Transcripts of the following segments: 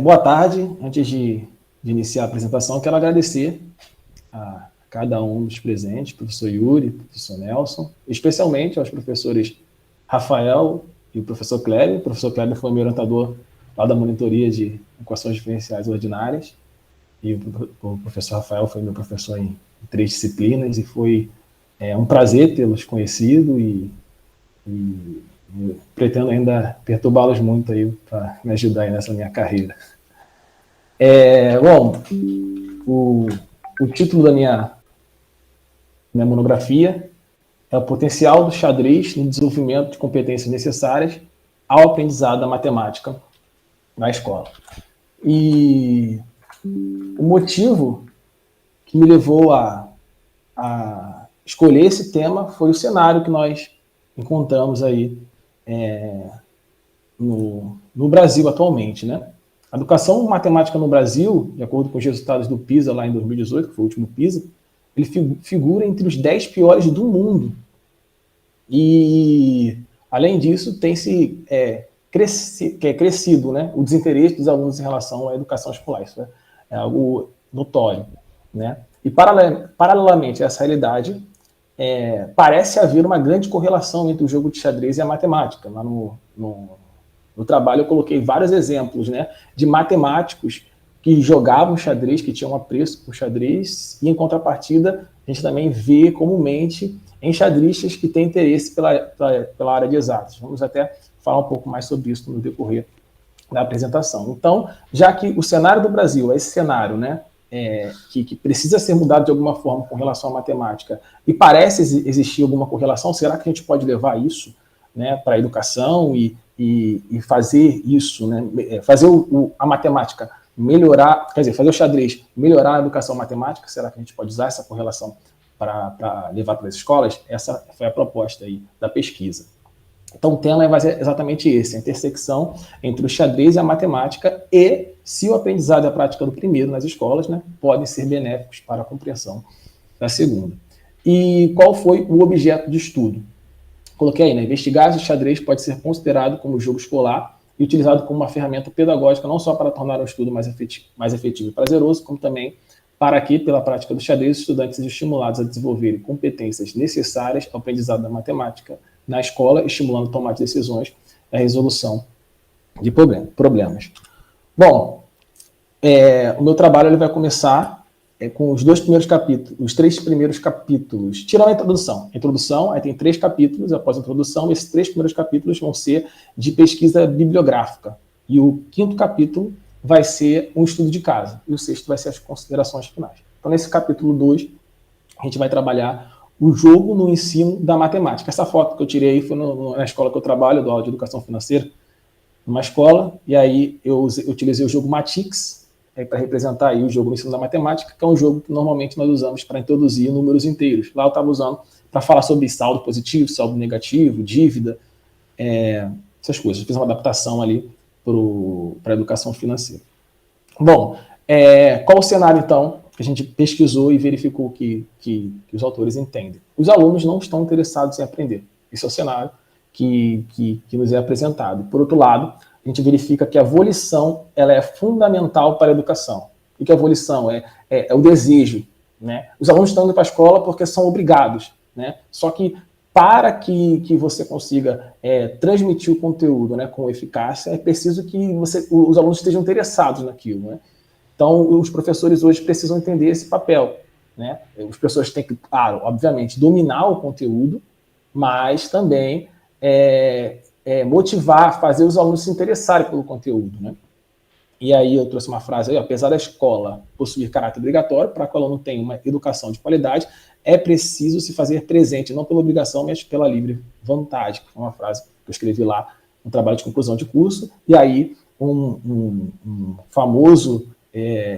Boa tarde. Antes de iniciar a apresentação, quero agradecer a cada um dos presentes, professor Yuri, professor Nelson, especialmente aos professores Rafael e o professor Cléber. O professor Cléber foi meu orientador lá da monitoria de equações diferenciais ordinárias, e o professor Rafael foi meu professor em 3 disciplinas, e foi um prazer tê-los conhecido, e pretendo ainda perturbá-los muito aí para me ajudar aí nessa minha carreira. Bom, o título da minha monografia é o potencial do xadrez no desenvolvimento de competências necessárias ao aprendizado da matemática na escola. E o motivo que me levou a escolher esse tema foi o cenário que nós encontramos aí no Brasil atualmente, né? A educação matemática no Brasil, de acordo com os resultados do PISA lá em 2018, que foi o último PISA, ele figura entre os 10 piores do mundo. E, além disso, tem-se crescido, né, o desinteresse dos alunos em relação à educação escolar. Isso é algo notório, né? E, paralelamente a essa realidade, parece haver uma grande correlação entre o jogo de xadrez e a matemática. Lá no trabalho eu coloquei vários exemplos, né, de matemáticos que jogavam xadrez, que tinham apreço por xadrez, e em contrapartida a gente também vê comumente enxadristas que têm interesse pela área de exatas. Vamos até falar um pouco mais sobre isso no decorrer da apresentação. Então, já que o cenário do Brasil é esse cenário, né, que precisa ser mudado de alguma forma com relação à matemática, e parece existir alguma correlação, será que a gente pode levar isso, né, para a educação e fazer isso, né, fazer a matemática melhorar, quer dizer, fazer o xadrez melhorar a educação matemática? Será que a gente pode usar essa correlação para levar para as escolas? Essa foi a proposta aí da pesquisa. Então o tema vai ser exatamente esse, a intersecção entre o xadrez e a matemática, e se o aprendizado e a prática do primeiro nas escolas, né, podem ser benéficos para a compreensão da segunda. E qual foi o objeto de estudo? Coloquei aí, né, investigar se o xadrez pode ser considerado como jogo escolar e utilizado como uma ferramenta pedagógica, não só para tornar o estudo mais efetivo e prazeroso, como também para que, pela prática do xadrez, os estudantes sejam estimulados a desenvolverem competências necessárias ao aprendizado da matemática na escola, estimulando a tomar de decisões e a resolução de problemas. Bom, o meu trabalho ele vai começar com os 2 primeiros capítulos, os 3 primeiros capítulos, tirando a introdução. A introdução, aí tem 3 capítulos, após a introdução, esses 3 primeiros capítulos vão ser de pesquisa bibliográfica. E o 5º capítulo vai ser um estudo de caso. E o 6º vai ser as considerações finais. Então, nesse capítulo 2, a gente vai trabalhar o jogo no ensino da matemática. Essa foto que eu tirei aí foi na escola que eu trabalho, do aula de educação financeira, numa escola, e aí eu utilizei o jogo Matix, para representar aí o jogo no ensino da matemática, que é um jogo que normalmente nós usamos para introduzir números inteiros. Lá eu estava usando para falar sobre saldo positivo, saldo negativo, dívida, essas coisas. Eu fiz uma adaptação ali para a educação financeira. Bom, qual o cenário, então, que a gente pesquisou e verificou que os autores entendem? Os alunos não estão interessados em aprender. Esse é o cenário que nos é apresentado. Por outro lado, a gente verifica que a volição ela é fundamental para a educação. O que é a volição? É o desejo, né? Os alunos estão indo para a escola porque são obrigados, né? Só que para que você consiga transmitir o conteúdo, né, com eficácia, é preciso que os alunos estejam interessados naquilo, né? Então, os professores hoje precisam entender esse papel, né? Os professores têm que, claro, obviamente, dominar o conteúdo, mas também motivar, fazer os alunos se interessarem pelo conteúdo, né? E aí eu trouxe uma frase aí, apesar da escola possuir caráter obrigatório, para que o aluno tenha uma educação de qualidade, é preciso se fazer presente, não pela obrigação, mas pela livre vontade, que foi uma frase que eu escrevi lá no trabalho de conclusão de curso. E aí um famoso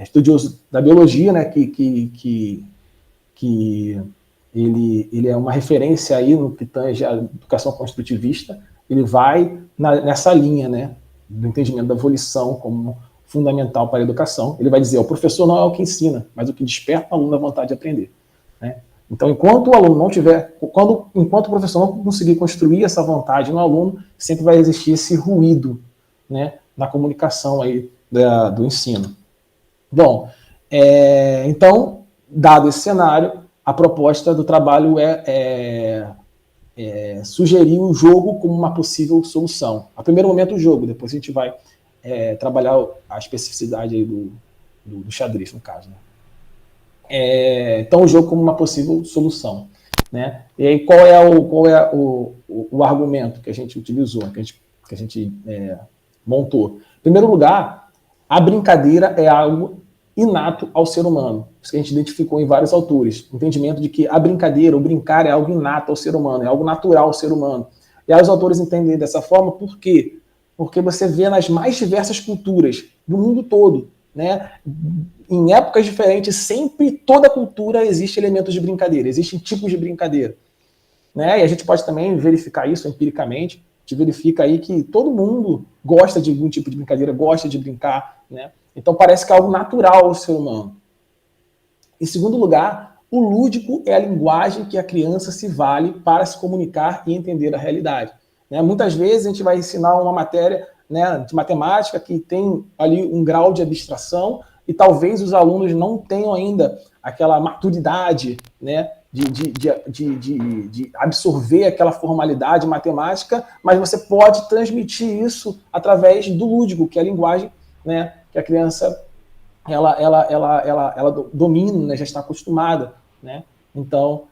estudioso da biologia, né, que ele é uma referência aí no que tange a educação construtivista, ele vai nessa linha, né, do entendimento da volição como fundamental para a educação. Ele vai dizer, o professor não é o que ensina, mas o que desperta o aluno a vontade de aprender, né? Então, enquanto o aluno não tiver, enquanto o professor não conseguir construir essa vontade no aluno, sempre vai existir esse ruído, né, na comunicação aí do ensino. Bom, então, dado esse cenário, a proposta do trabalho sugerir o jogo como uma possível solução. A primeiro momento, o jogo, depois a gente vai trabalhar a especificidade aí do xadrez, no caso. Né? Então, o jogo como uma possível solução. Né? E aí, qual é o argumento que a gente utilizou, que a gente montou? Em primeiro lugar, a brincadeira é algo inato ao ser humano. Isso que a gente identificou em vários autores. O entendimento de que a brincadeira, o brincar, é algo inato ao ser humano, é algo natural ao ser humano. E aí os autores entendem dessa forma por quê? Porque você vê nas mais diversas culturas do mundo todo, né? Em épocas diferentes, sempre, toda cultura existe elementos de brincadeira, existem tipos de brincadeira. Né? E a gente pode também verificar isso empiricamente. A gente verifica aí que todo mundo gosta de algum tipo de brincadeira, gosta de brincar, né? Então parece que é algo natural ao ser humano. Em segundo lugar, o lúdico é a linguagem que a criança se vale para se comunicar e entender a realidade. Né? Muitas vezes a gente vai ensinar uma matéria, né, de matemática que tem ali um grau de abstração e talvez os alunos não tenham ainda aquela maturidade, né, de absorver aquela formalidade matemática, mas você pode transmitir isso através do lúdico, que é a linguagem, né, que a criança ela domina, né, já está acostumada. Né? Então,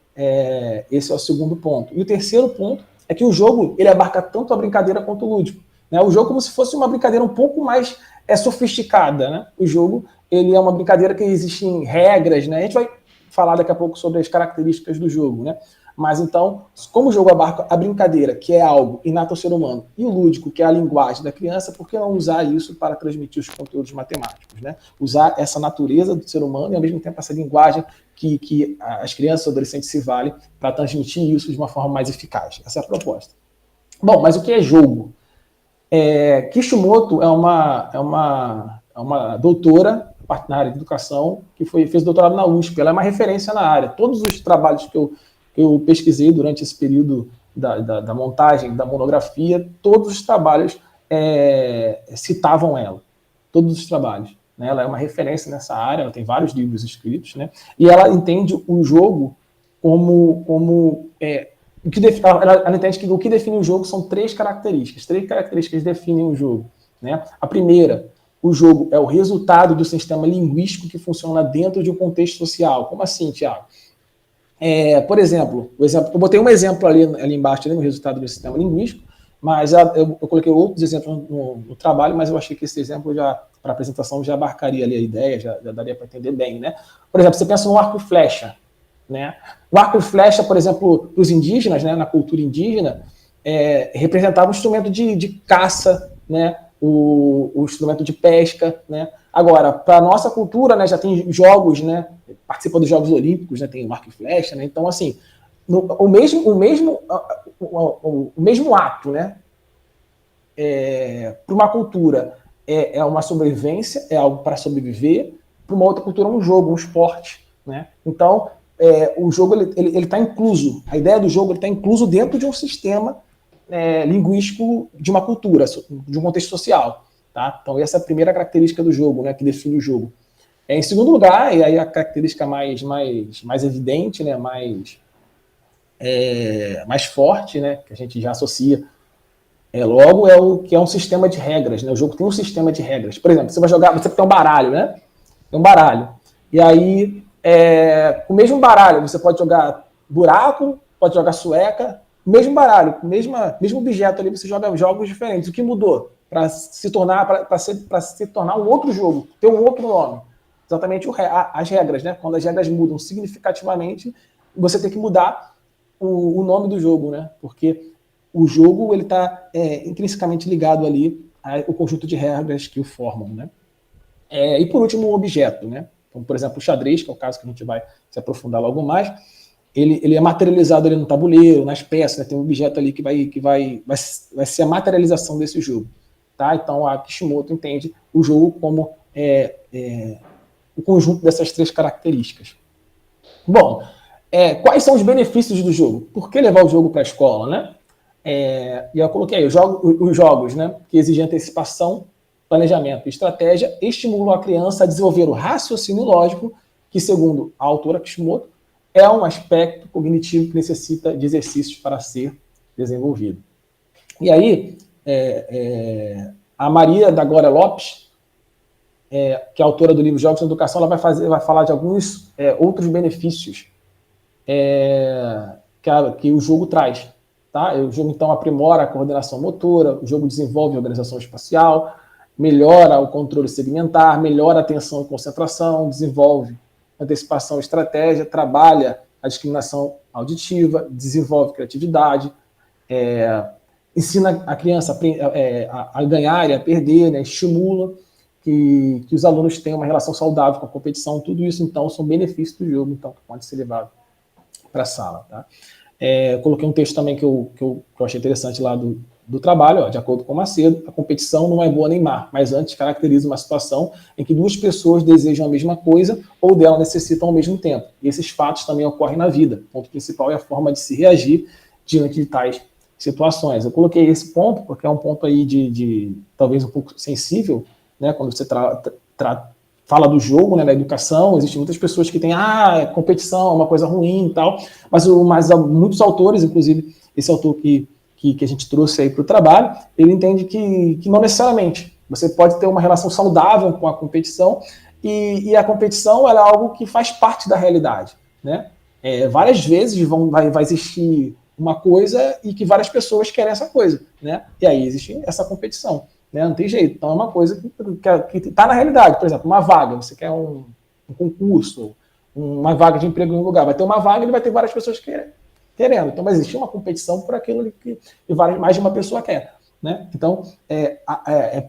esse é o segundo ponto. E o terceiro ponto é que o jogo ele abarca tanto a brincadeira quanto o lúdico. Né? O jogo é como se fosse uma brincadeira um pouco mais sofisticada. Né? O jogo ele é uma brincadeira que existem regras. Né? A gente vai falar daqui a pouco sobre as características do jogo. Né? Mas então, como o jogo abarca a brincadeira, que é algo inato ao ser humano, e o lúdico, que é a linguagem da criança, por que não usar isso para transmitir os conteúdos matemáticos? Né? Usar essa natureza do ser humano e, ao mesmo tempo, essa linguagem que as crianças e adolescentes se valem para transmitir isso de uma forma mais eficaz. Essa é a proposta. Bom, mas o que é jogo? Kishimoto é uma doutora na área de educação que fez doutorado na USP. Ela é uma referência na área. Todos os trabalhos que eu pesquisei durante esse período da montagem da monografia, todos os trabalhos citavam ela. Todos os trabalhos. Né? Ela é uma referência nessa área, ela tem vários livros escritos, né? E ela entende o jogo ela entende que o que define o jogo são três características definem o jogo. Né? A primeira, o jogo é o resultado do sistema linguístico que funciona dentro de um contexto social. Como assim, Thiago? Por exemplo, eu botei um exemplo ali embaixo, no resultado do sistema linguístico, mas eu coloquei outros exemplos no trabalho, mas eu achei que esse exemplo, para a apresentação, já abarcaria ali a ideia, já daria para entender bem. Né? Por exemplo, você pensa no arco e flecha. Né? O arco e flecha, por exemplo, para os indígenas, né, na cultura indígena, representava um instrumento de caça, né, o instrumento de pesca. Né? Agora, para a nossa cultura, né, já tem jogos, né, participa dos Jogos Olímpicos, né, tem o arco e flecha, né? Então, assim, o mesmo ato, né, para uma cultura é uma sobrevivência, é algo para sobreviver, para uma outra cultura é um jogo, um esporte. Né? Então, o jogo ele está incluso, a ideia do jogo está incluso dentro de um sistema linguístico de uma cultura, de um contexto social. Tá? Então, essa é a primeira característica do jogo, né, que define o jogo. Em segundo lugar, e aí a característica mais evidente, né, mais forte, né, que a gente já associa logo, é o que é um sistema de regras. Né? O jogo tem um sistema de regras. Por exemplo, você tem um baralho, né? Tem um baralho. E aí, com o mesmo baralho, você pode jogar buraco, pode jogar sueca, mesmo baralho, mesmo objeto ali, você joga jogos diferentes. O que mudou? Para se tornar um outro jogo, ter um outro nome. Exatamente as regras, né? Quando as regras mudam significativamente, você tem que mudar o nome do jogo, né? Porque o jogo ele está intrinsecamente ligado ali ao conjunto de regras que o formam, né? E por último, o objeto, né? Então, por exemplo, o xadrez, que é o caso que a gente vai se aprofundar logo mais, ele é materializado ali no tabuleiro, nas peças, né? Tem um objeto ali que vai ser a materialização desse jogo. Tá? Então, a Kishimoto entende o jogo como o conjunto dessas três características. Bom, quais são os benefícios do jogo? Por que levar o jogo para a escola? Né? E eu coloquei aí os jogos, né, que exigem antecipação, planejamento e estratégia estimulam a criança a desenvolver o raciocínio lógico, que, segundo a autora Kishimoto, é um aspecto cognitivo que necessita de exercícios para ser desenvolvido. E aí, a Maria da Glória Lopes, que é autora do livro Jogos na Educação, ela vai falar de alguns outros benefícios que o jogo traz. Tá? O jogo, então, aprimora a coordenação motora, o jogo desenvolve a organização espacial, melhora o controle segmentar, melhora a atenção e concentração, desenvolve antecipação e estratégia, trabalha a discriminação auditiva, desenvolve criatividade, ensina a criança a ganhar e a perder, né? Estimula que os alunos tenham uma relação saudável com a competição. Tudo isso, então, são benefícios do jogo, então, que pode ser levado para a sala. Tá? Coloquei um texto também que eu achei interessante lá do trabalho, de acordo com Macedo: a competição não é boa nem má, mas antes caracteriza uma situação em que duas pessoas desejam a mesma coisa ou dela necessitam ao mesmo tempo. E esses fatos também ocorrem na vida. O ponto principal é a forma de se reagir diante de tais situações. Eu coloquei esse ponto porque é um ponto aí de talvez um pouco sensível, né, quando você fala do jogo, né, da educação. Existem muitas pessoas que têm, competição é uma coisa ruim e tal, mas muitos autores, inclusive esse autor que a gente trouxe aí para o trabalho, ele entende que não necessariamente. Você pode ter uma relação saudável com a competição, e a competição ela é algo que faz parte da realidade. Né? Várias vezes vai existir uma coisa e que várias pessoas querem essa coisa. Né? E aí existe essa competição. Né? Não tem jeito. Então é uma coisa que está na realidade. Por exemplo, uma vaga, você quer um concurso, uma vaga de emprego em um lugar, vai ter uma vaga e vai ter várias pessoas querendo. Então vai existir uma competição por aquilo que mais de uma pessoa quer. Né? Então é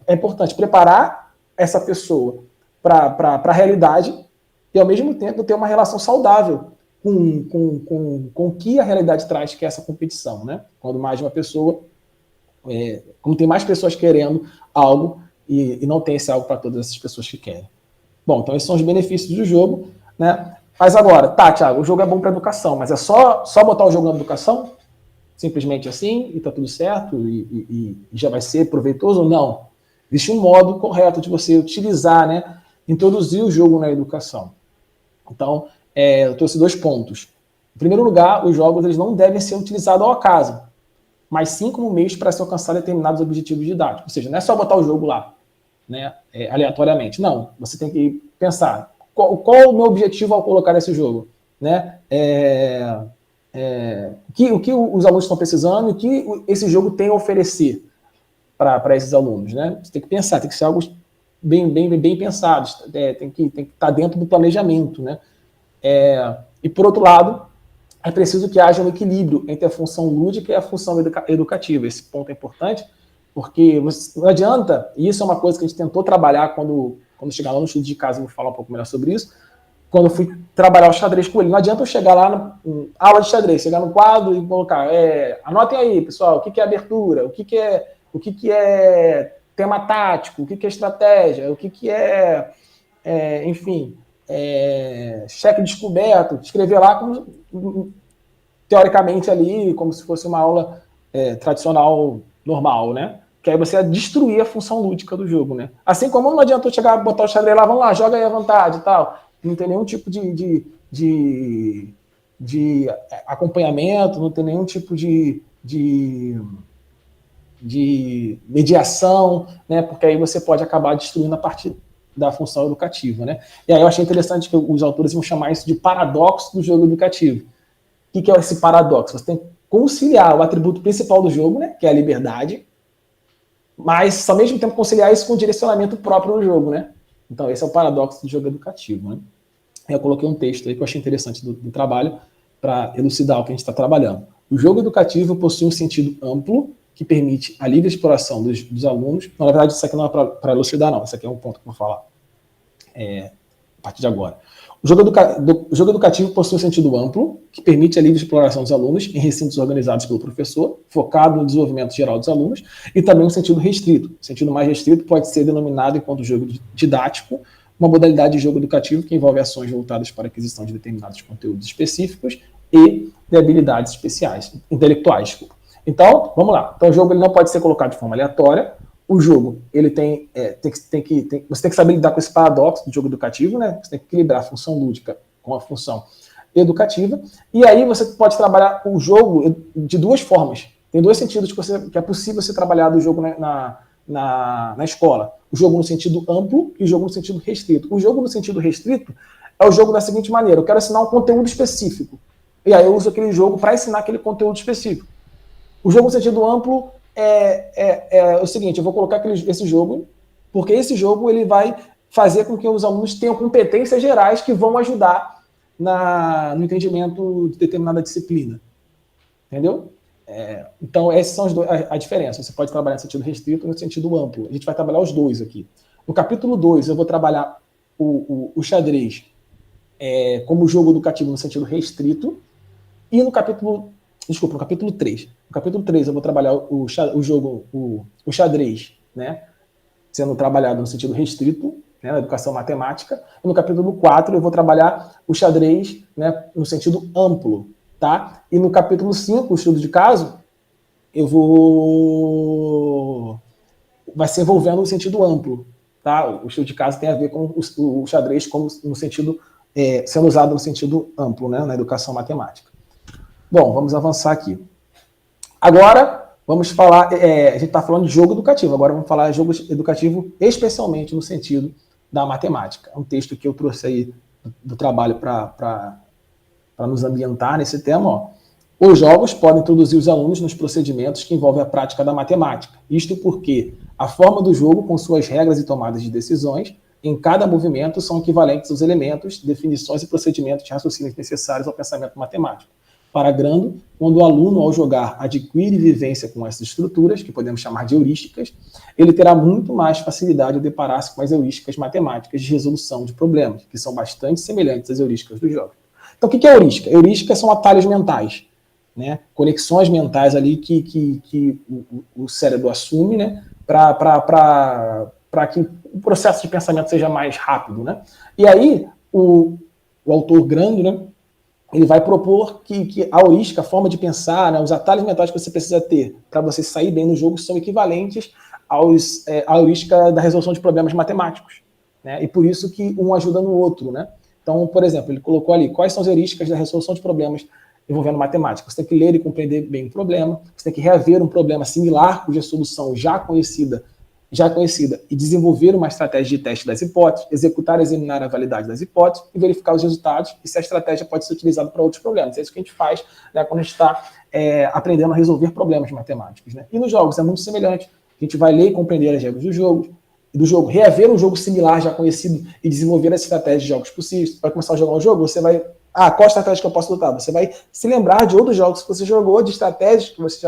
importante preparar essa pessoa para a realidade e, ao mesmo tempo, ter uma relação saudável com o que a realidade traz, que é essa competição. Né? Quando mais de uma pessoa... como tem mais pessoas querendo algo e não tem esse algo para todas essas pessoas que querem. Bom, então esses são os benefícios do jogo, né? Mas agora, Thiago, o jogo é bom para a educação, mas é só botar o jogo na educação? Simplesmente assim, e tá tudo certo, e já vai ser proveitoso? Não. Existe um modo correto de você utilizar, né? Introduzir o jogo na educação. Então, eu trouxe 2 pontos. Em primeiro lugar, os jogos eles não devem ser utilizados ao acaso, mas sim como meios para se alcançar determinados objetivos didáticos. Ou seja, não é só botar o jogo lá, né, aleatoriamente. Não, você tem que pensar qual o meu objetivo ao colocar esse jogo. Né? O que os alunos estão precisando e o que esse jogo tem a oferecer para esses alunos. Né? Você tem que pensar, tem que ser algo bem pensado, tem que estar dentro do planejamento. Né? E, por outro lado, é preciso que haja um equilíbrio entre a função lúdica e a função educativa. Esse ponto é importante, porque não adianta, e isso é uma coisa que a gente tentou trabalhar quando chegar lá no estudo de casa, eu vou falar um pouco melhor sobre isso, quando eu fui trabalhar o xadrez com ele. Não adianta eu chegar lá na aula de xadrez, chegar no quadro e colocar, anotem aí, pessoal, o que é abertura, o que é tema tático, o que é estratégia, o que é enfim... cheque descoberto, escrever lá teoricamente ali, como se fosse uma aula tradicional, normal, né? Que aí você ia destruir a função lúdica do jogo, né? Assim como não adianta eu chegar, botar o xadrez lá, vamos lá, joga aí à vontade e tal. Não tem nenhum tipo de acompanhamento, não tem nenhum tipo de mediação, né? Porque aí você pode acabar destruindo a partir da função educativa, né? E aí eu achei interessante que os autores vão chamar isso de paradoxo do jogo educativo. O que é esse paradoxo? Você tem que conciliar o atributo principal do jogo, né, que é a liberdade, mas ao mesmo tempo conciliar isso com o direcionamento próprio do jogo, né? Então esse é o paradoxo do jogo educativo, né? Eu coloquei um texto aí que eu achei interessante do trabalho para elucidar o que a gente está trabalhando. O jogo educativo possui um sentido amplo que permite a livre exploração dos alunos. Na verdade, isso aqui não é para elucidar, não. Isso aqui é um ponto que eu vou falar a partir de agora. O jogo educativo possui um sentido amplo, que permite a livre exploração dos alunos em recintos organizados pelo professor, focado no desenvolvimento geral dos alunos, e também um sentido restrito. O sentido mais restrito pode ser denominado enquanto jogo didático, uma modalidade de jogo educativo que envolve ações voltadas para a aquisição de determinados conteúdos específicos e de habilidades especiais, intelectuais. Então, vamos lá. Então, o jogo ele não pode ser colocado de forma aleatória, o jogo, ele você tem que saber lidar com esse paradoxo do jogo educativo, né? Você tem que equilibrar a função lúdica com a função educativa, e aí você pode trabalhar o jogo de duas formas. Tem dois sentidos que é possível ser trabalhado o jogo na escola. O jogo no sentido amplo e o jogo no sentido restrito. O jogo no sentido restrito é o jogo da seguinte maneira: eu quero ensinar um conteúdo específico, e aí eu uso aquele jogo para ensinar aquele conteúdo específico. O jogo no sentido amplo é o seguinte: eu vou colocar esse jogo, porque esse jogo ele vai fazer com que os alunos tenham competências gerais que vão ajudar no entendimento de determinada disciplina. Entendeu? Então, essas são a diferença. Você pode trabalhar no sentido restrito e no sentido amplo. A gente vai trabalhar os dois aqui. No capítulo 2, eu vou trabalhar o xadrez como jogo educativo no sentido restrito, e no capítulo 3. No capítulo 3 eu vou trabalhar o xadrez, né, sendo trabalhado no sentido restrito, né, na educação matemática, e no capítulo 4 eu vou trabalhar o xadrez, né, no sentido amplo, tá? E no capítulo 5, o estudo de caso, vai se envolvendo no sentido amplo, tá? O estudo de caso tem a ver com o xadrez como no sentido, sendo usado no sentido amplo, né, na educação matemática. Bom, vamos avançar aqui. Agora, vamos falar, a gente está falando de jogo educativo, agora vamos falar de jogo educativo especialmente no sentido da matemática. É um texto que eu trouxe aí do trabalho para nos ambientar nesse tema. Ó. Os jogos podem introduzir os alunos nos procedimentos que envolvem a prática da matemática. Isto porque a forma do jogo, com suas regras e tomadas de decisões, em cada movimento são equivalentes aos elementos, definições e procedimentos de raciocínio necessários ao pensamento matemático. Paragrando, quando o aluno, ao jogar, adquire vivência com essas estruturas, que podemos chamar de heurísticas, ele terá muito mais facilidade ao deparar-se com as heurísticas matemáticas de resolução de problemas, que são bastante semelhantes às heurísticas dos jogos. Então, o que é heurística? Heurísticas são atalhos mentais, né? Conexões mentais ali que o cérebro assume, né? Para que o processo de pensamento seja mais rápido, né? E aí, o autor Grando, né? Ele vai propor que a heurística, a forma de pensar, né, os atalhos mentais que você precisa ter para você sair bem no jogo são equivalentes à heurística da resolução de problemas matemáticos, né? E por isso que um ajuda no outro, né? Então, por exemplo, ele colocou ali quais são as heurísticas da resolução de problemas envolvendo matemática. Você tem que ler e compreender bem o problema, você tem que reaver um problema similar cuja solução já conhecida e desenvolver uma estratégia de teste das hipóteses, executar e examinar a validade das hipóteses e verificar os resultados e se a estratégia pode ser utilizada para outros problemas. É isso que a gente faz, né, quando a gente está aprendendo a resolver problemas matemáticos. Né? E nos jogos é muito semelhante. A gente vai ler e compreender as regras do jogo, reaver um jogo similar já conhecido e desenvolver as estratégias de jogos possíveis. Para começar a jogar um jogo, você vai... qual estratégia que eu posso adotar? Você vai se lembrar de outros jogos que você jogou, de estratégias que você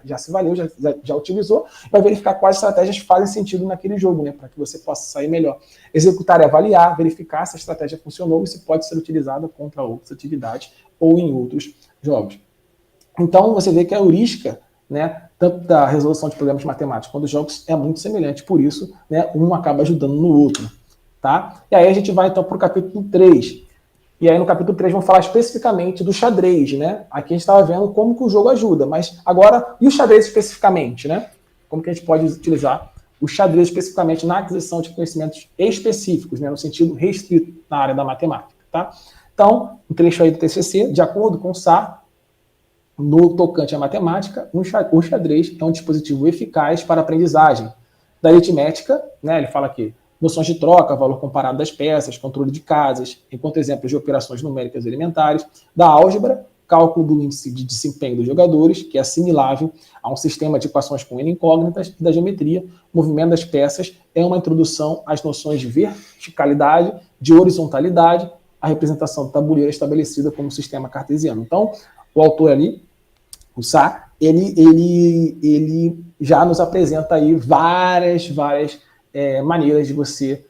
já se valeu, já utilizou, vai verificar quais estratégias fazem sentido naquele jogo, né, para que você possa sair melhor. Executar e avaliar, verificar se a estratégia funcionou e se pode ser utilizada contra outras atividades ou em outros jogos. Então, você vê que a heurística, né, tanto da resolução de problemas matemáticos quanto dos jogos, é muito semelhante, por isso, né, um acaba ajudando no outro. Tá? E aí a gente vai, então, para o capítulo 3. E aí no capítulo 3 vamos falar especificamente do xadrez, né? Aqui a gente estava vendo como que o jogo ajuda, mas agora, e o xadrez especificamente, né? Como que a gente pode utilizar o xadrez especificamente na aquisição de conhecimentos específicos, né? No sentido restrito na área da matemática, tá? Então, um trecho aí do TCC, de acordo com o SAR, no tocante à matemática, o xadrez é um dispositivo eficaz para a aprendizagem da aritmética, né? Ele fala aqui, noções de troca, valor comparado das peças, controle de casas, enquanto exemplos de operações numéricas elementares, da álgebra, cálculo do índice de desempenho dos jogadores, que é assimilável a um sistema de equações com N incógnitas, e da geometria, movimento das peças, é uma introdução às noções de verticalidade, de horizontalidade, a representação do tabuleiro estabelecida como sistema cartesiano. Então, o autor ali, o Sá, ele já nos apresenta aí várias maneiras de você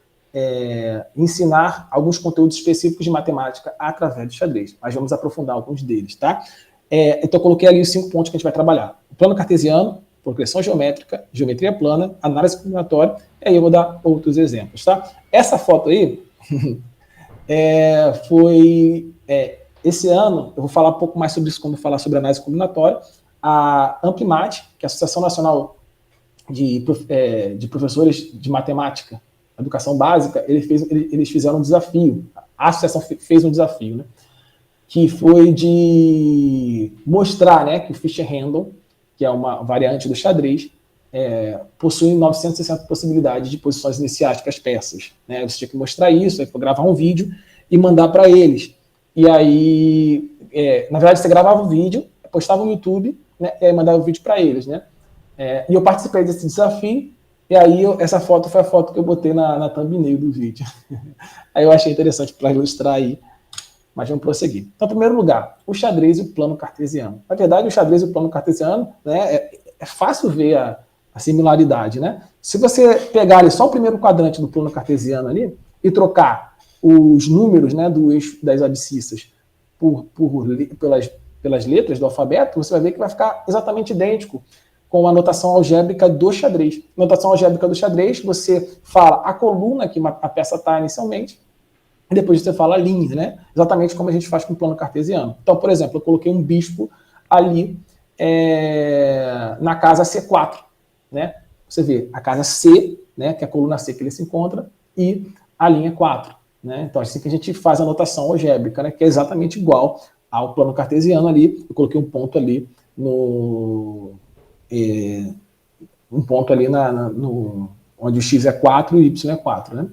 ensinar alguns conteúdos específicos de matemática através do xadrez. Mas vamos aprofundar alguns deles, tá? Então, eu coloquei ali os 5 pontos que a gente vai trabalhar. O plano cartesiano, progressão geométrica, geometria plana, análise combinatória, e aí eu vou dar outros exemplos, tá? Essa foto aí foi... esse ano, eu vou falar um pouco mais sobre isso quando eu falar sobre análise combinatória. A Ampimad, que é a Associação Nacional de professores de matemática, educação básica, eles fizeram um desafio, a associação fez um desafio, né, que foi de mostrar, né, que o Fischer Random, que é uma variante do xadrez, possui 960 possibilidades de posições iniciais para as peças. Né? Você tinha que mostrar isso, aí gravar um vídeo e mandar para eles. E aí, na verdade, você gravava o vídeo, postava no YouTube, né, e aí mandava o vídeo para eles. Né? E eu participei desse desafio, e aí essa foto foi a foto que eu botei na thumbnail do vídeo. Aí eu achei interessante para ilustrar aí, mas vamos prosseguir. Então, em primeiro lugar, o xadrez e o plano cartesiano. Na verdade, o xadrez e o plano cartesiano, né, é fácil ver a similaridade, né? Se você pegar ali só o primeiro quadrante do plano cartesiano ali e trocar os números, né, do eixo das abscissas pelas letras do alfabeto, você vai ver que vai ficar exatamente idêntico com a notação algébrica do xadrez. Notação algébrica do xadrez, você fala a coluna que a peça está inicialmente, e depois você fala a linha, né? Exatamente como a gente faz com o plano cartesiano. Então, por exemplo, eu coloquei um bispo ali na casa C4, né? Você vê a casa C, né, que é a coluna C que ele se encontra, e a linha 4. Né? Então, assim que a gente faz a notação algébrica, né, que é exatamente igual ao plano cartesiano ali. Eu coloquei um ponto ali onde o x é 4 e o y é 4. Né?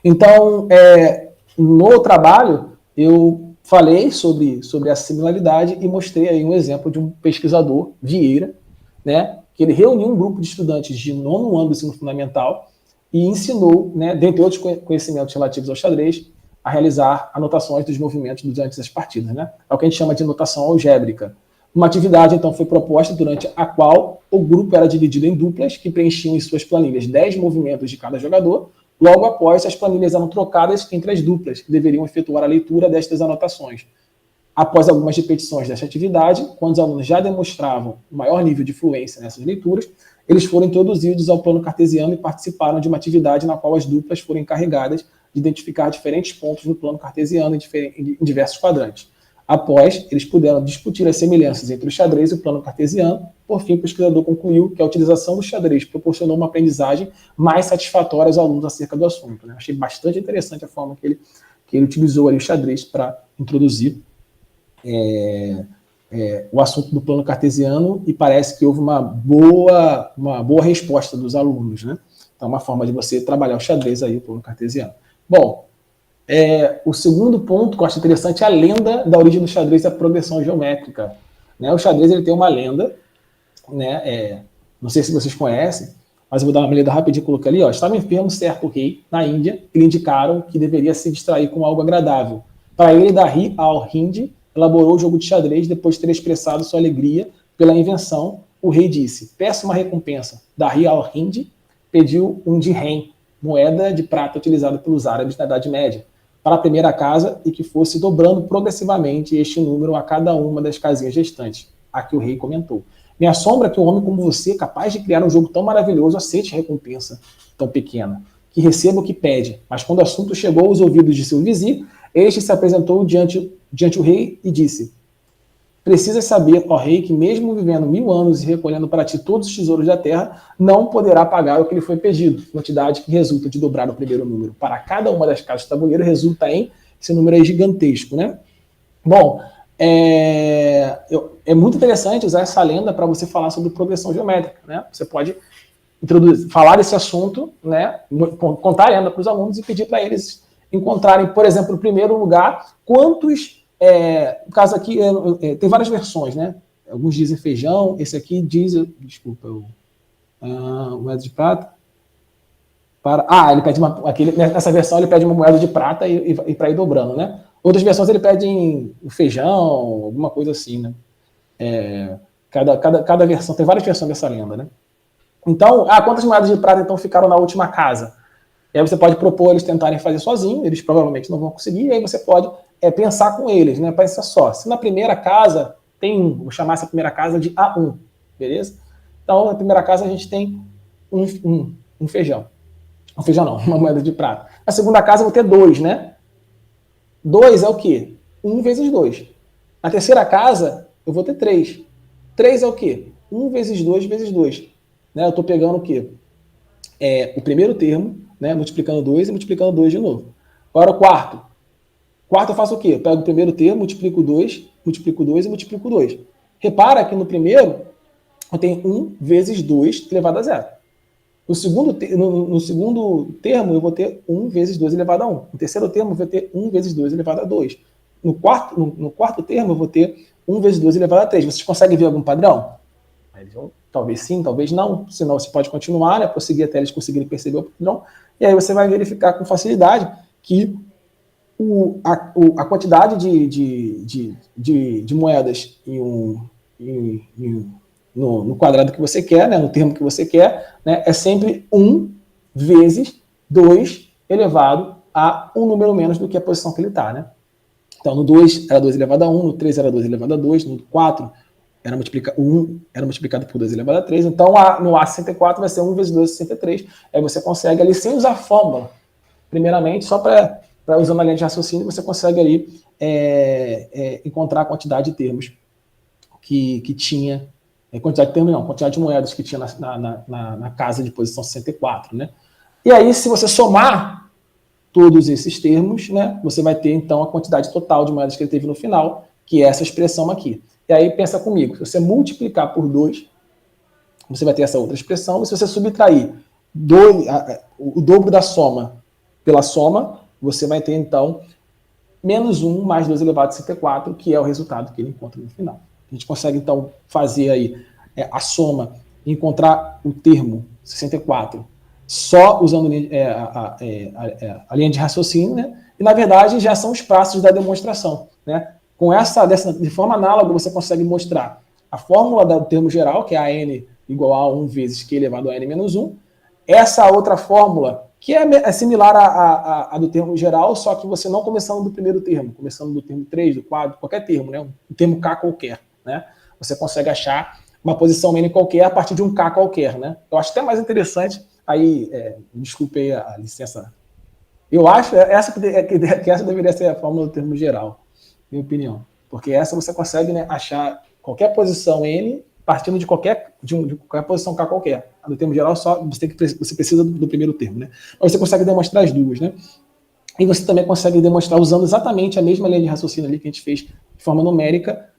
Então, no trabalho, eu falei sobre a similaridade e mostrei aí um exemplo de um pesquisador, Vieira, né, que ele reuniu um grupo de estudantes de 9º ano do ensino fundamental e ensinou, né, dentre outros conhecimentos relativos ao xadrez, a realizar anotações dos movimentos durante as partidas. Né? É o que a gente chama de notação algébrica. Uma atividade, então, foi proposta durante a qual o grupo era dividido em duplas, que preenchiam em suas planilhas 10 movimentos de cada jogador. Logo após, as planilhas eram trocadas entre as duplas, que deveriam efetuar a leitura destas anotações. Após algumas repetições dessa atividade, quando os alunos já demonstravam o maior nível de fluência nessas leituras, eles foram introduzidos ao plano cartesiano e participaram de uma atividade na qual as duplas foram encarregadas de identificar diferentes pontos no plano cartesiano em diversos quadrantes. Após, eles puderam discutir as semelhanças entre o xadrez e o plano cartesiano. Por fim, o pesquisador concluiu que a utilização do xadrez proporcionou uma aprendizagem mais satisfatória aos alunos acerca do assunto. Né? Achei bastante interessante a forma que ele utilizou ali o xadrez para introduzir o assunto do plano cartesiano, e parece que houve uma boa resposta dos alunos. Né? Então, uma forma de você trabalhar o xadrez aí, o plano cartesiano. Bom, o segundo ponto que eu acho interessante é a lenda da origem do xadrez e a progressão geométrica. Né? O xadrez ele tem uma lenda, né? Não sei se vocês conhecem, mas eu vou dar uma lida rapidinho, coloquei ali. Estava enfermo certo rei na Índia, e lhe indicaram que deveria se distrair com algo agradável. Para ele, Dahi al-Hind elaborou o jogo de xadrez depois de ter expressado sua alegria pela invenção. O rei disse: peça uma recompensa. Dahi al-Hind pediu um dirhem, moeda de prata utilizada pelos árabes na Idade Média, para a primeira casa, e que fosse dobrando progressivamente este número a cada uma das casinhas restantes. Aqui o rei comentou: me assombra que um homem como você, capaz de criar um jogo tão maravilhoso, aceite recompensa tão pequena, que receba o que pede. Mas quando o assunto chegou aos ouvidos de seu vizir, este se apresentou diante o rei e disse: precisa saber, ó rei, que mesmo vivendo 1000 anos e recolhendo para ti todos os tesouros da terra, não poderá pagar o que lhe foi pedido, quantidade que resulta de dobrar o primeiro número. Para cada uma das casas do tabuleiro resulta em, esse número aí gigantesco, né? Bom, é muito interessante usar essa lenda para você falar sobre progressão geométrica, né? Você pode falar desse assunto, né? Contar a lenda para os alunos e pedir para eles encontrarem, por exemplo, no primeiro lugar, quantos... no caso aqui, tem várias versões, né? Alguns dizem feijão, esse aqui diz... Desculpa, moeda de prata. Ele pede nessa versão ele pede uma moeda de prata e para ir dobrando, né? Outras versões ele pede feijão, alguma coisa assim, né? Cada versão, tem várias versões dessa lenda, né? Então, quantas moedas de prata então ficaram na última casa? E aí você pode propor eles tentarem fazer sozinhos, eles provavelmente não vão conseguir, e aí você pode pensar com eles, né? Pensa só, se na primeira casa tem vou chamar essa primeira casa de A1, beleza? Então, na primeira casa a gente tem um feijão. Um feijão não, uma moeda de prata. Na segunda casa eu vou ter 2, né? 2 é o quê? 1 vezes 2. Na terceira casa eu vou ter 3. 3 é o quê? 1 vezes 2 vezes 2. né, eu estou pegando o quê? O primeiro termo, né, multiplicando 2 e multiplicando 2 de novo. Agora o quarto. Quarto eu faço o quê? Eu pego o primeiro termo, multiplico 2 e multiplico 2. Repara que no primeiro eu tenho 1 vezes 2 elevado a zero. No segundo termo, eu vou ter 1 vezes 2 elevado a 1. No terceiro termo, eu vou ter 1 vezes 2 elevado a 2. No quarto termo, eu vou ter 1 vezes 2 elevado a 3. Vocês conseguem ver algum padrão? Talvez sim, talvez não. Senão você pode continuar, né, prosseguir até eles conseguirem perceber o padrão. E aí você vai verificar com facilidade que a quantidade de moedas no quadrado que você quer, né, no termo que você quer, né, é sempre 1 vezes 2 elevado a um número menos do que a posição que ele está. Né? Então, no 2 era 2 elevado a 1, no 3 era 2 elevado a 2, no 4 o 1 era multiplicado por 2 elevado a 3. Então, no A64 vai ser 1 vezes 2, 63. Aí você consegue ali, sem usar fórmula, primeiramente, só para usando a linha de raciocínio, você consegue ali encontrar a quantidade de termos que tinha, quantidade de termos não, quantidade de moedas que tinha na casa de posição 64, né? E aí, se você somar todos esses termos, né, você vai ter, então, a quantidade total de moedas que ele teve no final, que é essa expressão aqui. E aí, pensa comigo, se você multiplicar por 2, você vai ter essa outra expressão, e se você subtrair o dobro da soma pela soma, você vai ter, então, menos 1 mais 2 elevado a 64, que é o resultado que ele encontra no final. A gente consegue, então, fazer aí a soma, encontrar o termo 64, só usando a linha de raciocínio, né? E, na verdade, já são os passos da demonstração, né? De forma análoga, você consegue mostrar a fórmula do termo geral, que é a n igual a 1 vezes q elevado a n menos 1. Essa outra fórmula, que é similar à do termo geral, só que você não começando do primeiro termo, começando do termo 3, do 4, qualquer termo, né? Um termo k qualquer, né? Você consegue achar uma posição n qualquer a partir de um k qualquer, né? Eu acho até mais interessante, aí, desculpe aí a licença, eu acho que essa deveria ser a fórmula do termo geral, minha opinião, porque essa você consegue, né, achar qualquer posição n partindo de qualquer posição k qualquer. No termo geral, só você precisa do primeiro termo, né? Mas você consegue demonstrar as duas, né? E você também consegue demonstrar usando exatamente a mesma linha de raciocínio ali que a gente fez de forma numérica.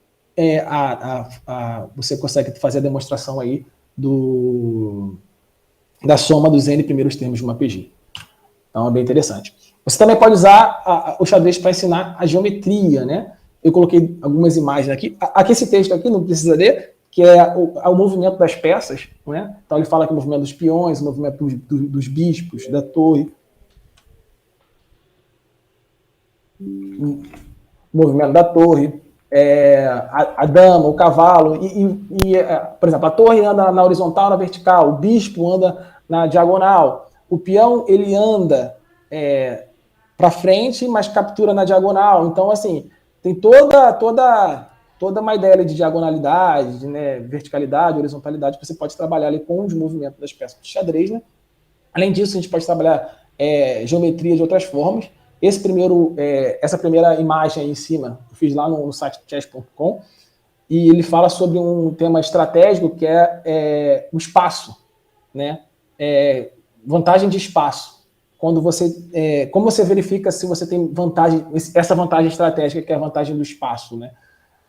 Você consegue fazer a demonstração aí da soma dos n primeiros termos de uma PG. Então é bem interessante. Você também pode usar o xadrez para ensinar a geometria, né? Eu coloquei algumas imagens aqui. Aqui esse texto aqui, não precisa ler, que é o movimento das peças, né? Então ele fala que o movimento dos peões, o movimento dos bispos, da torre, o movimento da torre, a dama, o cavalo, por exemplo, a torre anda na horizontal, na vertical, o bispo anda na diagonal, o peão ele anda para frente, mas captura na diagonal. Então, assim, tem toda uma ideia de diagonalidade, né, verticalidade, horizontalidade, que você pode trabalhar ali com os movimentos das peças de xadrez, né? Além disso, a gente pode trabalhar geometria de outras formas. Essa primeira imagem aí em cima, eu fiz lá no site chess.com, e ele fala sobre um tema estratégico que é o espaço, né? Vantagem de espaço. Como você verifica se você tem essa vantagem estratégica, que é a vantagem do espaço, né?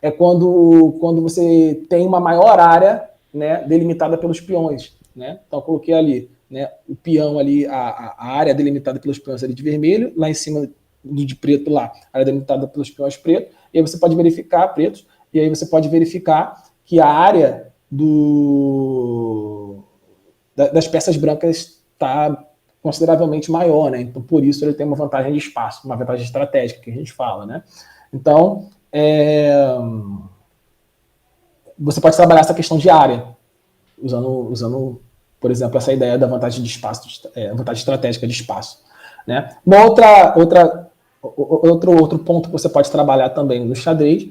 É quando você tem uma maior área, né, delimitada pelos peões, né? Então, eu coloquei ali, né, o peão ali, a área delimitada pelos peões ali de vermelho, lá em cima de preto lá, a área delimitada pelos peões preto, e aí você pode verificar pretos, e aí você pode verificar que a área das peças brancas está consideravelmente maior, né? Então, por isso ele tem uma vantagem de espaço, uma vantagem estratégica que a gente fala, né? Então, você pode trabalhar essa questão de área, usando, por exemplo, essa ideia da vantagem de espaço, vantagem estratégica de espaço, né? Outro ponto que você pode trabalhar também no xadrez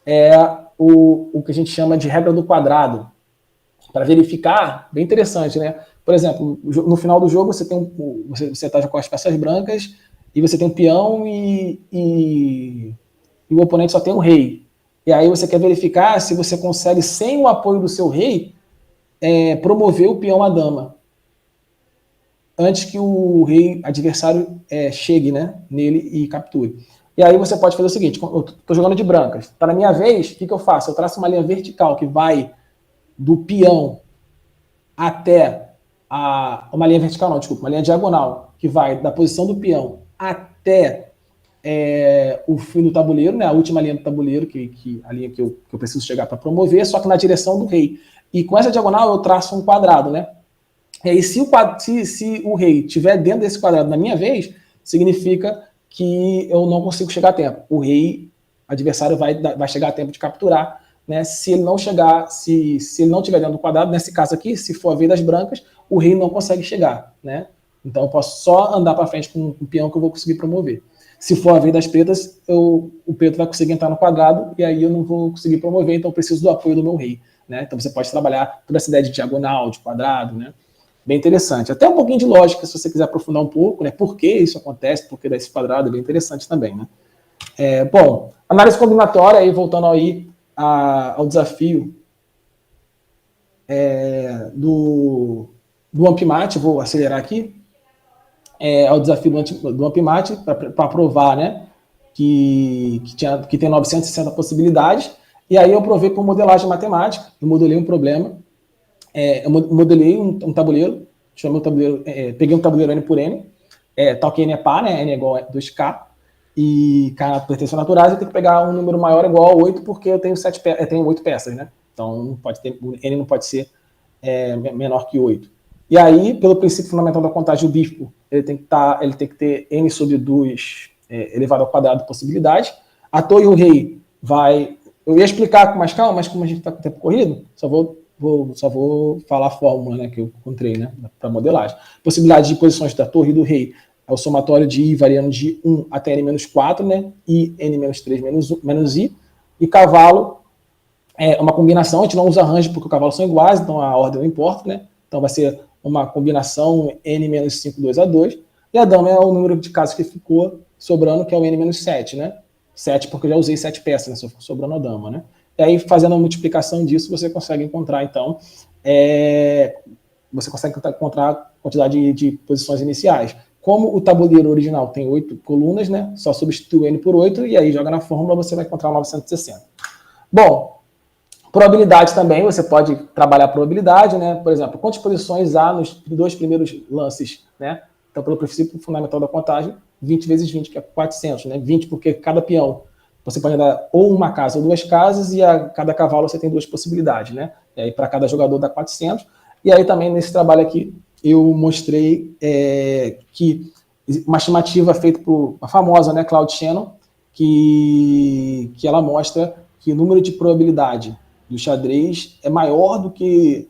é o que a gente chama de regra do quadrado, para verificar, bem interessante, né? Por exemplo, no final do jogo você está com as peças brancas e você tem um peão e o oponente só tem um rei. E aí você quer verificar se você consegue, sem o apoio do seu rei, promover o peão à dama antes que o rei adversário chegue, né, nele e capture. E aí você pode fazer o seguinte, eu estou jogando de brancas, tá na minha vez, o que eu faço? Eu traço uma linha vertical que vai do peão até uma linha vertical não, desculpa, uma linha diagonal, que vai da posição do peão até o fim do tabuleiro, né, a última linha do tabuleiro, a linha que eu preciso chegar para promover, só que na direção do rei. E com essa diagonal eu traço um quadrado, né? E aí, se o rei estiver dentro desse quadrado na minha vez, significa que eu não consigo chegar a tempo. O rei adversário vai chegar a tempo de capturar, né? Se ele não chegar, se ele não estiver dentro do quadrado, nesse caso aqui, se for a vez das brancas, o rei não consegue chegar, né? Então eu posso só andar para frente com o peão que eu vou conseguir promover. Se for a vez das pretas, o preto vai conseguir entrar no quadrado e aí eu não vou conseguir promover, então eu preciso do apoio do meu rei, né? Então você pode trabalhar toda essa ideia de diagonal, de quadrado, né? Bem interessante. Até um pouquinho de lógica, se você quiser aprofundar um pouco, né? Por que isso acontece, por que desse quadrado, é bem interessante também, né? Bom, análise combinatória, aí voltando aí ao desafio do Ampimate, vou acelerar aqui, ao desafio do Ampimate, para provar, né, que tem 960 possibilidades, e aí eu provei por modelagem matemática, eu modelei um problema, eu modelei um tabuleiro, chamei o tabuleiro, peguei um tabuleiro N por N, tal que N é par, né, N é igual a 2K, e K pertence naturais, eu tenho que pegar um número maior ou igual a 8, porque eu tenho 8 peças, né? Então N não pode ser menor que 8. E aí, pelo princípio fundamental da contagem, o bífico, ele tem que ter N sobre 2 elevado ao quadrado de possibilidades. A torre e o rei eu ia explicar com mais calma, mas como a gente está com o tempo corrido, só vou falar a fórmula, né, que eu encontrei, né, para modelagem. Possibilidade de posições da torre e do rei é o somatório de I variando de 1 até N-4, né, I, N-3 menos I, e cavalo é uma combinação, a gente não usa range porque os cavalos são iguais, então a ordem não importa, né, então vai ser uma combinação N-5, 2 a 2, e a dama é o número de casos que ficou sobrando, que é o N-7, né, 7 porque eu já usei 7 peças, né, só ficou sobrando a dama, né. E aí, fazendo a multiplicação disso, você consegue encontrar, então, a quantidade de posições iniciais. Como o tabuleiro original tem 8 colunas, né, só substitui o N por 8, e aí joga na fórmula, você vai encontrar 960. Bom, probabilidade também, você pode trabalhar a probabilidade, né, por exemplo, quantas posições há nos 2 primeiros lances, né, então, pelo princípio fundamental da contagem, 20 vezes 20, que é 400, né, 20 porque cada peão você pode dar ou uma casa ou 2 casas, e a cada cavalo você tem 2 possibilidades, né? E aí, para cada jogador dá 400. E aí, também, nesse trabalho aqui, eu mostrei que uma estimativa feita por uma famosa, né, Claude Shannon, que ela mostra que o número de probabilidade do xadrez é maior do que,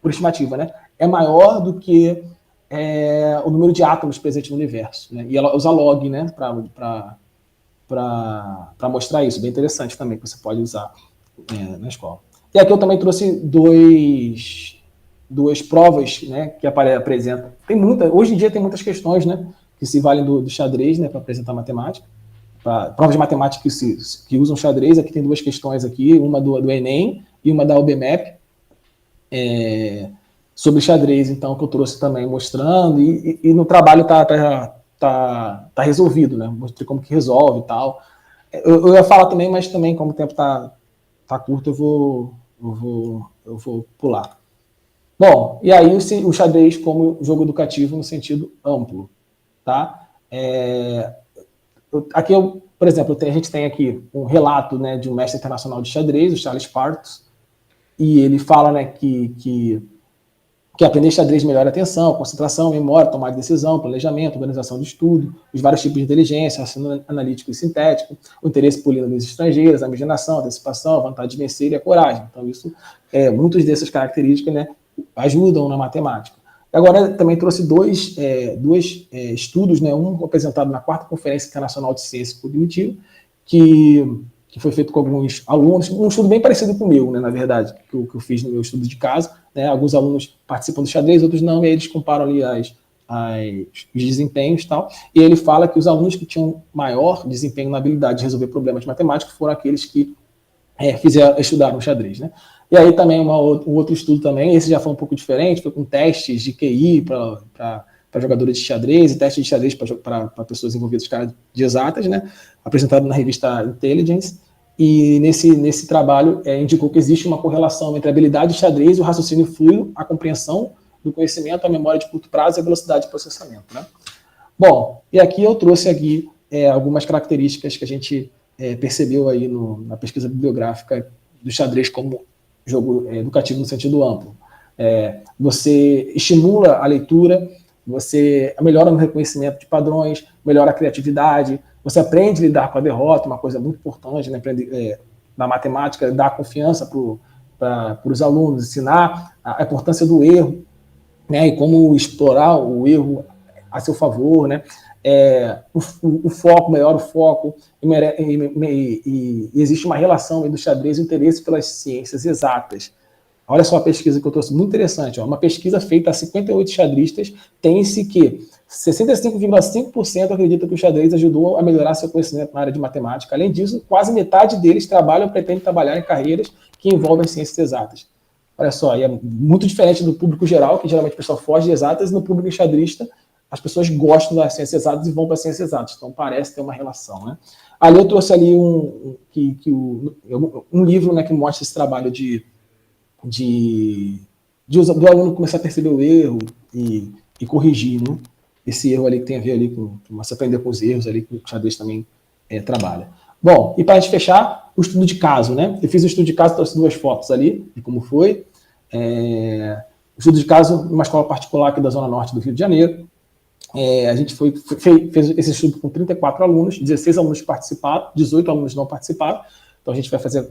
por estimativa, né? É maior do que o número de átomos presentes no universo, né? E ela usa log, né, para mostrar isso. Bem interessante também, que você pode usar na escola. E aqui eu também trouxe duas provas, né, que apresentam. Hoje em dia tem muitas questões, né, que se valem do xadrez, né, para apresentar matemática. Provas de matemática que usam xadrez. Aqui tem 2 questões aqui, uma do Enem e uma da UBMEP, sobre xadrez, então, que eu trouxe também mostrando, e no trabalho tá resolvido, né? Mostrei como que resolve e tal. Eu ia falar também, mas também, como o tempo tá curto, eu vou pular. Bom, e aí o xadrez como jogo educativo no sentido amplo, tá? Aqui, por exemplo, a gente tem aqui um relato, né, de um mestre internacional de xadrez, o Charles Partos, e ele fala, né, que aprender xadrez melhora a atenção, concentração, memória, tomar de decisão, planejamento, organização de estudo, os vários tipos de inteligência, raciocínio analítico e sintético, o interesse por línguas estrangeiras, a imaginação, a antecipação, a vontade de vencer e a coragem. Então, muitas dessas características, né, ajudam na matemática. Agora, também trouxe dois estudos, né, um apresentado na 4ª Conferência Internacional de Ciência Cognitiva, que foi feito com alguns alunos, um estudo bem parecido com o meu, né, na verdade, que eu fiz no meu estudo de caso, né, alguns alunos participam do xadrez, outros não, e aí eles comparam ali os desempenhos e tal, e ele fala que os alunos que tinham maior desempenho na habilidade de resolver problemas matemáticos foram aqueles que estudaram xadrez, né. E aí também um outro estudo também, esse já foi um pouco diferente, foi com testes de QI para jogadores de xadrez e testes de xadrez para pessoas envolvidas com área de exatas, né? Apresentado na revista Intelligence. E nesse trabalho indicou que existe uma correlação entre a habilidade de xadrez, o raciocínio fluido, a compreensão do conhecimento, a memória de curto prazo e a velocidade de processamento, né? Bom, e aqui eu trouxe aqui algumas características que a gente percebeu aí na pesquisa bibliográfica do xadrez como jogo educativo no sentido amplo. Você estimula a leitura, você melhora no reconhecimento de padrões, melhora a criatividade, você aprende a lidar com a derrota, uma coisa muito importante, né? Na matemática, dar confiança para os alunos, ensinar a importância do erro, né? E como explorar o erro a seu favor, né? O foco, melhora o foco, e existe uma relação do xadrez e o interesse pelas ciências exatas. Olha só a pesquisa que eu trouxe, muito interessante. Uma pesquisa feita a 58 xadristas, tem-se que 65,5% acredita que o xadrez ajudou a melhorar seu conhecimento na área de matemática. Além disso, quase metade deles trabalham ou pretendem trabalhar em carreiras que envolvem ciências exatas. Olha só, e é muito diferente do público geral, que geralmente o pessoal foge de exatas, e no público xadrista, as pessoas gostam das ciências exatas e vão para as ciências exatas. Então, parece ter uma relação, né? Ali eu trouxe ali um livro, né, que mostra esse trabalho do aluno começar a perceber o erro e corrigir, né? Esse erro ali que tem a ver ali com você aprender com os erros ali que o xadrez também trabalha. Bom, e para a gente fechar, o estudo de caso, né? Eu fiz um estudo de caso, trouxe 2 fotos ali de como foi. O estudo de caso numa escola particular aqui da Zona Norte do Rio de Janeiro. A gente fez esse estudo com 34 alunos, 16 alunos participaram, 18 alunos não participaram. Então a gente vai fazer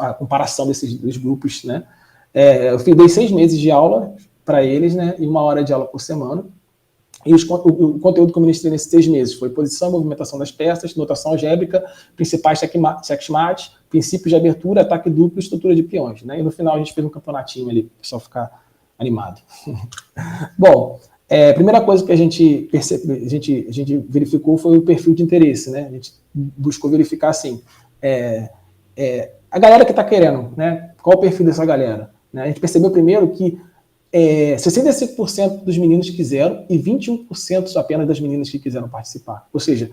a comparação desses dois grupos, né? Eu dei 6 meses de aula para eles, né? E 1 hora de aula por semana. E o conteúdo que eu ministrei nesses 6 meses foi posição e movimentação das peças, notação algébrica, principais checkmate, princípios de abertura, ataque duplo e estrutura de peões, né? E no final a gente fez um campeonatinho ali, para o pessoal ficar animado. Bom, a primeira coisa que a gente verificou foi o perfil de interesse, né? A gente buscou verificar assim, a galera que está querendo, né? Qual o perfil dessa galera? Né? A gente percebeu primeiro que 65% dos meninos quiseram e 21% apenas das meninas que quiseram participar. Ou seja,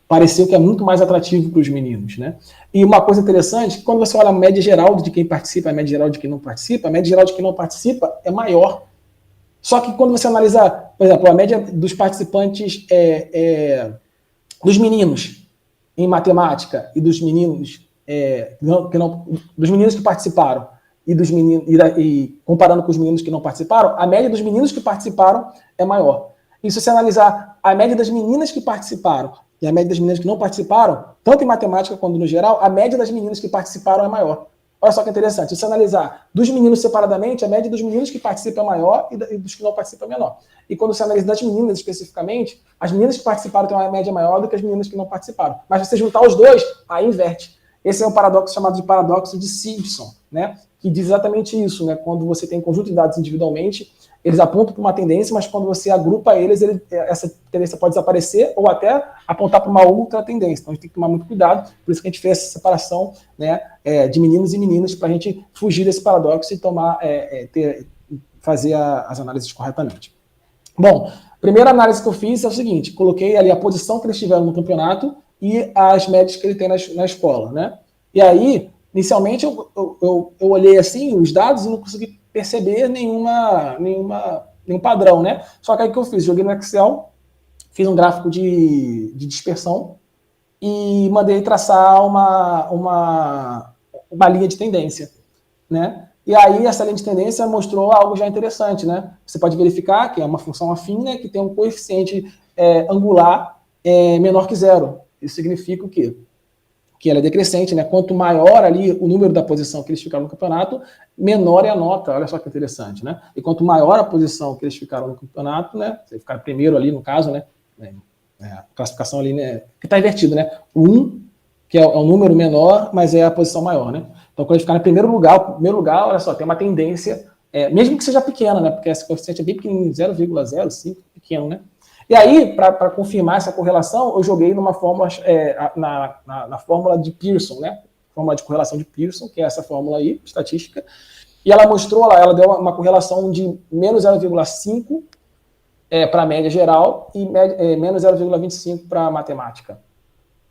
pareceu que é muito mais atrativo para os meninos, né? E uma coisa interessante, quando você olha a média geral de quem participa, a média geral de quem não participa, a média geral de quem não participa é maior. Só que quando você analisar, por exemplo, a média dos participantes dos meninos em matemática e dos meninos dos meninos que participaram e dos meninos e comparando com os meninos que não participaram, a média dos meninos que participaram é maior. E se você analisar a média das meninas que participaram e a média das meninas que não participaram, tanto em matemática quanto no geral, a média das meninas que participaram é maior. Olha só que interessante, se você analisar dos meninos separadamente, a média dos meninos que participam é maior e dos que não participam é menor. E quando você analisa das meninas especificamente, as meninas que participaram têm uma média maior do que as meninas que não participaram. Mas se você juntar os dois, aí inverte. Esse é um paradoxo chamado de paradoxo de Simpson, né? Que diz exatamente isso, né? Quando você tem um conjunto de dados individualmente, eles apontam para uma tendência, mas quando você agrupa eles, essa tendência pode desaparecer ou até apontar para uma outra tendência. Então a gente tem que tomar muito cuidado, por isso que a gente fez essa separação, né, de meninos e meninas, para a gente fugir desse paradoxo e fazer as análises corretamente. Bom, a primeira análise que eu fiz é o seguinte, coloquei ali a posição que eles tiveram no campeonato e as médias que ele tem na escola, né? E aí, inicialmente, eu olhei assim os dados e não consegui perceber nenhum padrão, né? Só que aí o que eu fiz? Joguei no Excel, fiz um gráfico de dispersão e mandei traçar uma linha de tendência, né? E aí essa linha de tendência mostrou algo já interessante, né? Você pode verificar que é uma função afim, né? Que tem um coeficiente angular menor que 0. Isso significa o quê? Que ela é decrescente, né? Quanto maior ali o número da posição que eles ficaram no campeonato, menor é a nota. Olha só que interessante, né? E quanto maior a posição que eles ficaram no campeonato, né? Você ficar primeiro ali no caso, né? A classificação ali, né? Que está invertido, né? O 1, que é o número menor, mas é a posição maior, né? Então, quando eles ficaram em primeiro lugar, olha só, tem uma tendência, mesmo que seja pequena, né? Porque esse coeficiente é bem pequenininho, 0,05, pequeno, né? E aí, para confirmar essa correlação, eu joguei numa fórmula, na fórmula de Pearson, né? fórmula de correlação de Pearson, que é essa fórmula aí, estatística, e ela mostrou, ela deu uma correlação de menos 0,5 para a média geral e menos 0,25 para a matemática.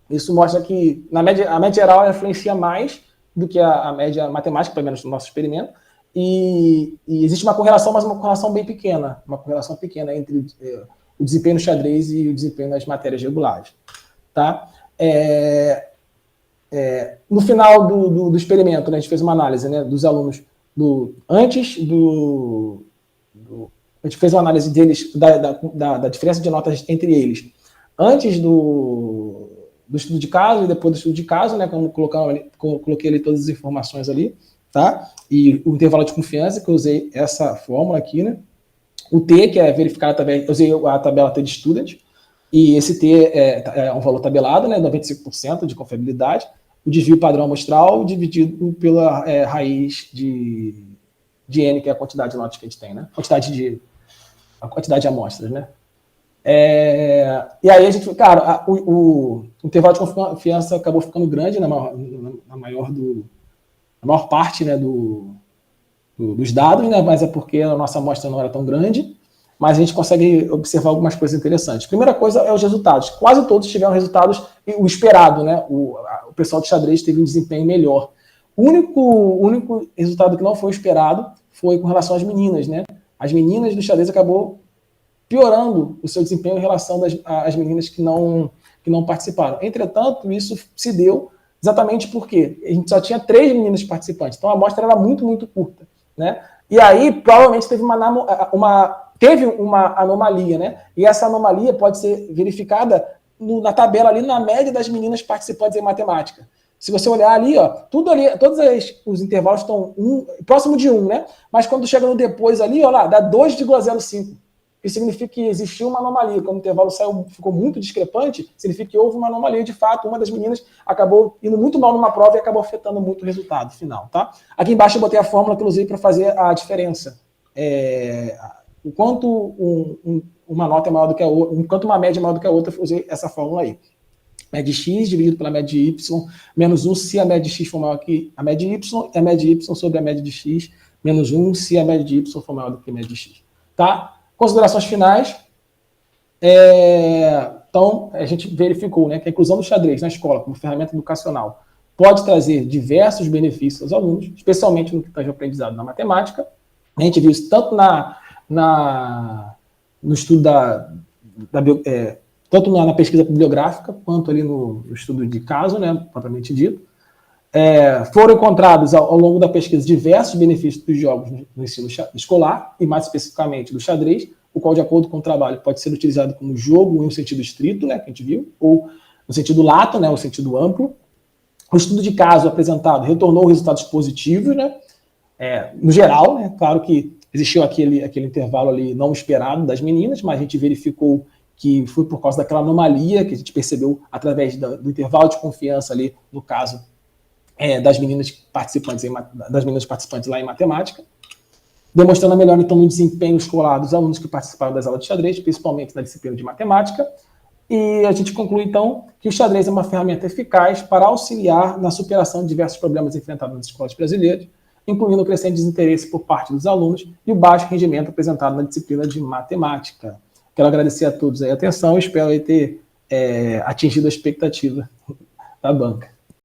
Isso mostra que a média geral influencia mais do que a média matemática, pelo menos no nosso experimento, e existe uma correlação, mas uma correlação bem pequena, entre o desempenho no xadrez e o desempenho nas matérias regulares. Tá? No final do experimento, né, a gente fez uma análise, né, dos alunos a gente fez uma análise deles, da diferença de notas entre eles, antes do estudo de caso e depois do estudo de caso, né, como coloquei ali todas as informações ali, tá? E o intervalo de confiança, que eu usei essa fórmula aqui, né? O T, que é verificado através, eu usei a tabela T de Student, e esse T é um valor tabelado, né, 95% de confiabilidade, o desvio padrão amostral dividido pela raiz de N, que é a quantidade de notas que a gente tem, né? A quantidade de amostras, né? E aí a gente, cara, o intervalo de confiança acabou ficando grande na maior parte, né, dos dados, né? Mas é porque a nossa amostra não era tão grande, mas a gente consegue observar algumas coisas interessantes. Primeira coisa é os resultados. Quase todos tiveram resultados, o esperado, né? O pessoal do xadrez teve um desempenho melhor. O único resultado que não foi esperado foi com relação às meninas, né? As meninas do xadrez acabou piorando o seu desempenho em relação às meninas que não participaram. Entretanto, isso se deu exatamente porque a gente só tinha 3 meninas participantes, então a amostra era muito, muito curta, né? E aí, provavelmente, teve uma anomalia, né? E essa anomalia pode ser verificada na tabela ali, na média das meninas participantes em matemática. Se você olhar ali, ó, tudo ali, todos os intervalos estão próximo de 1, né? Mas quando chega no depois ali, ó lá, dá 2,05. Isso significa que existiu uma anomalia. Quando o intervalo ficou muito discrepante, significa que houve uma anomalia de fato. Uma das meninas acabou indo muito mal numa prova e acabou afetando muito o resultado final, tá? Aqui embaixo eu botei a fórmula que eu usei para fazer a diferença. O quanto uma nota é maior do que a outra, enquanto uma média é maior do que a outra, eu usei essa fórmula aí. Média de x dividido pela média de y, menos 1 se a média de x for maior que a média de y, é a média de y sobre a média de x, menos 1 se a média de y for maior do que a média de x. Tá? Considerações finais. Então, a gente verificou, né, que a inclusão do xadrez na escola como ferramenta educacional pode trazer diversos benefícios aos alunos, especialmente no que tange ao aprendizado na matemática. A gente viu isso tanto no estudo tanto na pesquisa bibliográfica, quanto ali no estudo de caso, né, propriamente dito. Foram encontrados, ao longo da pesquisa, diversos benefícios dos jogos no ensino escolar, e mais especificamente do xadrez, o qual, de acordo com o trabalho, pode ser utilizado como jogo em um sentido estrito, né, que a gente viu, ou no sentido lato, né, o sentido amplo. O estudo de caso apresentado retornou resultados positivos, né, no geral, né, claro que existiu aquele intervalo ali não esperado das meninas, mas a gente verificou que foi por causa daquela anomalia que a gente percebeu através do intervalo de confiança ali, no caso das meninas participantes lá em matemática, demonstrando a melhora, então, no desempenho escolar dos alunos que participaram das aulas de xadrez, principalmente na disciplina de matemática. E a gente conclui, então, que o xadrez é uma ferramenta eficaz para auxiliar na superação de diversos problemas enfrentados nas escolas brasileiras, incluindo o crescente desinteresse por parte dos alunos e o baixo rendimento apresentado na disciplina de matemática. Quero agradecer a todos a atenção e espero ter atingido a expectativa da banca.